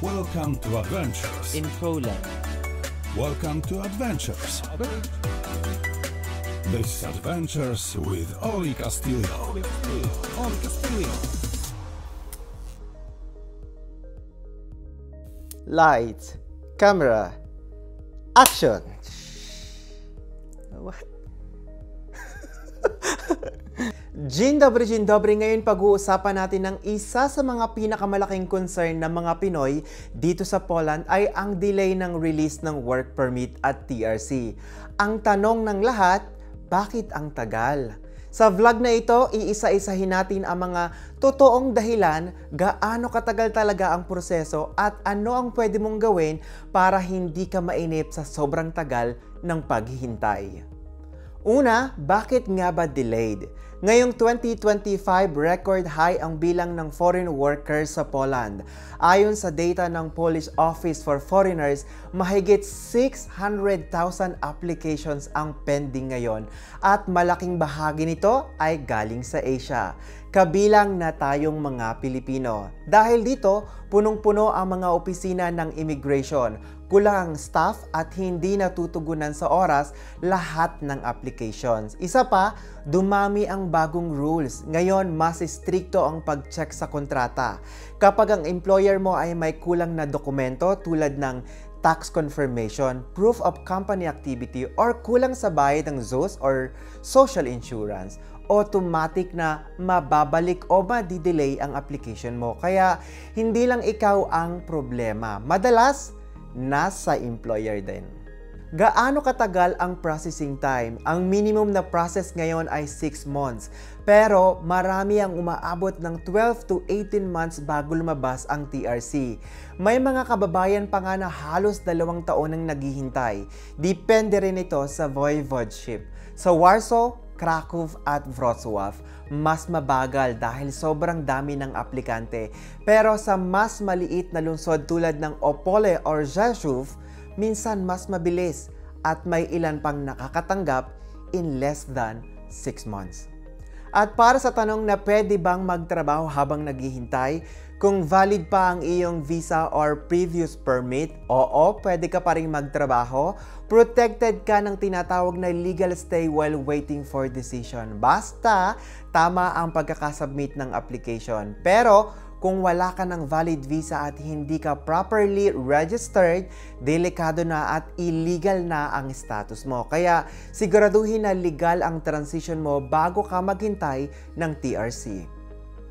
Welcome to Adventures in Poland. Welcome to Adventures. This is Adventures with Oli Castillo. Oli Castillo. Lights, camera, action! What? Dzień dobry. Ngayon pag-uusapan natin ng isa sa mga pinakamalaking concern ng mga Pinoy dito sa Poland ay ang delay ng release ng work permit at TRC. Ang tanong ng lahat, bakit ang tagal? Sa vlog na ito, iisa-isahin natin ang mga totoong dahilan, gaano katagal talaga ang proseso at ano ang pwede mong gawin para hindi ka mainip sa sobrang tagal ng paghihintay. Una, bakit nga ba delayed? Ngayong 2025, record high ang bilang ng foreign workers sa Poland. Ayon sa data ng Polish Office for Foreigners, mahigit 600,000 applications ang pending ngayon at malaking bahagi nito ay galing sa Asia. Kabilang na tayong mga Pilipino. Dahil dito, punong-puno ang mga opisina ng immigration, kulang ang staff at hindi natutugunan sa oras lahat ng applications. Isa pa, dumami ang bagong rules. Ngayon, mas strikto ang pag-check sa kontrata. Kapag ang employer mo ay may kulang na dokumento tulad ng tax confirmation, proof of company activity, or kulang sa bayad ng ZUS or social insurance, automatic na mababalik o madidelay ang application mo. Kaya hindi lang ikaw ang problema. Madalas, nasa employer din. Gaano katagal ang processing time? Ang minimum na process ngayon ay 6 months. Pero marami ang umaabot ng 12 to 18 months bago lumabas ang TRC. May mga kababayan pa nga na halos 2 taon ang naghihintay. Depende rin ito sa voivodeship. Sa Warsaw, Krakow at Wrocław, mas mabagal dahil sobrang dami ng aplikante. Pero sa mas maliit na lungsod tulad ng Opole or Rzeszów, minsan mas mabilis at may ilan pang nakakatanggap in less than 6 months. At para sa tanong na pwede bang magtrabaho habang naghihintay, kung valid pa ang iyong visa or previous permit, oo, pwede ka pa rin magtrabaho. Protected ka ng tinatawag na legal stay while waiting for decision. Basta, tama ang pagkakasubmit ng application. Pero, kung wala ka ng valid visa at hindi ka properly registered, delikado na at illegal na ang status mo. Kaya siguraduhin na legal ang transition mo bago ka maghintay ng TRC.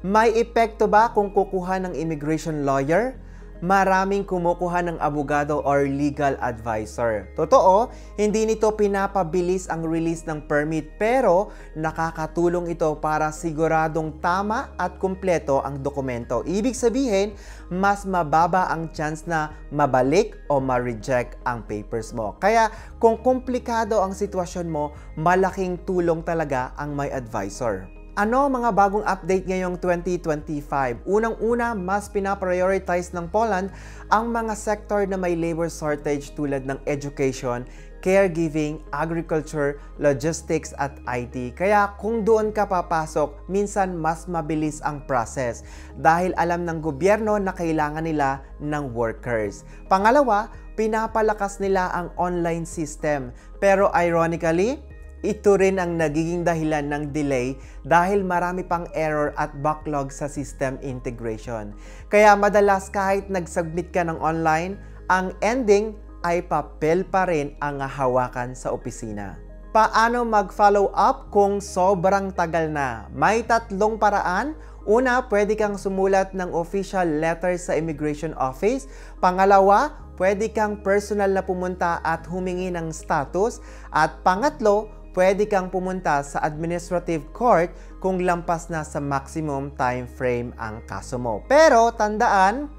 May epekto ba kung kukuha ng immigration lawyer? Maraming kumukuha ng abogado or legal advisor. Totoo, hindi nito pinapabilis ang release ng permit pero nakakatulong ito para siguradong tama at kumpleto ang dokumento. Ibig sabihin, mas mababa ang chance na mabalik o ma-reject ang papers mo. Kaya kung komplikado ang sitwasyon mo, malaking tulong talaga ang may advisor. Ano mga bagong update ngayong 2025? Unang-una, mas pinaprioritize ng Poland ang mga sector na may labor shortage tulad ng education, caregiving, agriculture, logistics at IT. Kaya kung doon ka papasok, minsan mas mabilis ang process dahil alam ng gobyerno na kailangan nila ng workers. Pangalawa, pinapalakas nila ang online system. Pero ironically, ito rin ang nagiging dahilan ng delay dahil marami pang error at backlog sa system integration. Kaya madalas kahit nag-submit ka ng online, ang ending ay papel pa rin ang hawakan sa opisina. Paano mag-follow up kung sobrang tagal na? May 3 paraan. Una, pwede kang sumulat ng official letter sa immigration office. Pangalawa, pwede kang personal na pumunta at humingi ng status. At pangatlo, pwede kang pumunta sa administrative court kung lampas na sa maximum time frame ang kaso mo. Pero tandaan,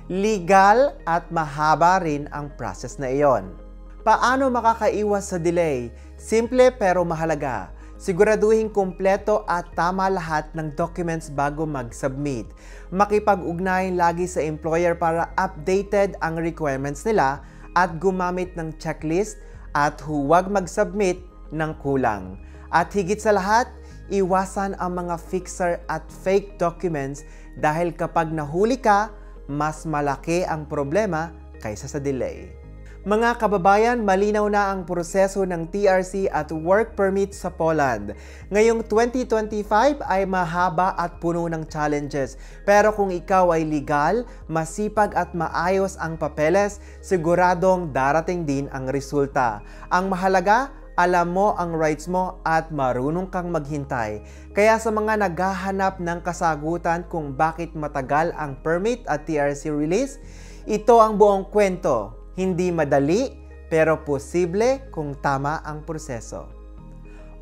legal at mahaba rin ang process na iyon. Paano makakaiwas sa delay? Simple pero mahalaga. Siguraduhin kumpleto at tama lahat ng documents bago mag-submit. Makipag-ugnayan lagi sa employer para updated ang requirements nila at gumamit ng checklist at huwag mag-submit ng kulang. At higit sa lahat, iwasan ang mga fixer at fake documents dahil kapag nahuli ka, mas malaki ang problema kaysa sa delay. Mga kababayan, malinaw na ang proseso ng TRC at work permit sa Poland. Ngayong 2025 ay mahaba at puno ng challenges. Pero kung ikaw ay legal, masipag at maayos ang papeles, siguradong darating din ang resulta. Ang mahalaga, alam mo ang rights mo at marunong kang maghintay. Kaya sa mga naghahanap ng kasagutan kung bakit matagal ang permit at TRC release, ito ang buong kwento. Hindi madali, pero posible kung tama ang proseso.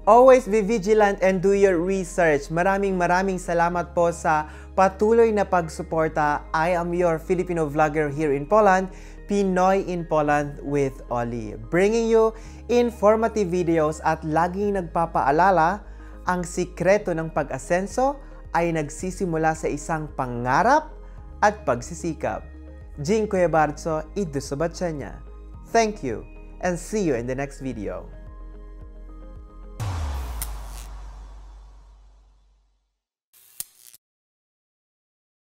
Always be vigilant and do your research. Maraming salamat po sa patuloy na pagsuporta. I am your Filipino vlogger here in Poland, Pinoy in Poland with Oli. Bringing you informative videos at laging nagpapaalala, ang sikreto ng pag-asenso ay nagsisimula sa isang pangarap at pagsisikap. Dziękuję bardzo I do zobaczenia. Thank you and see you in the next video.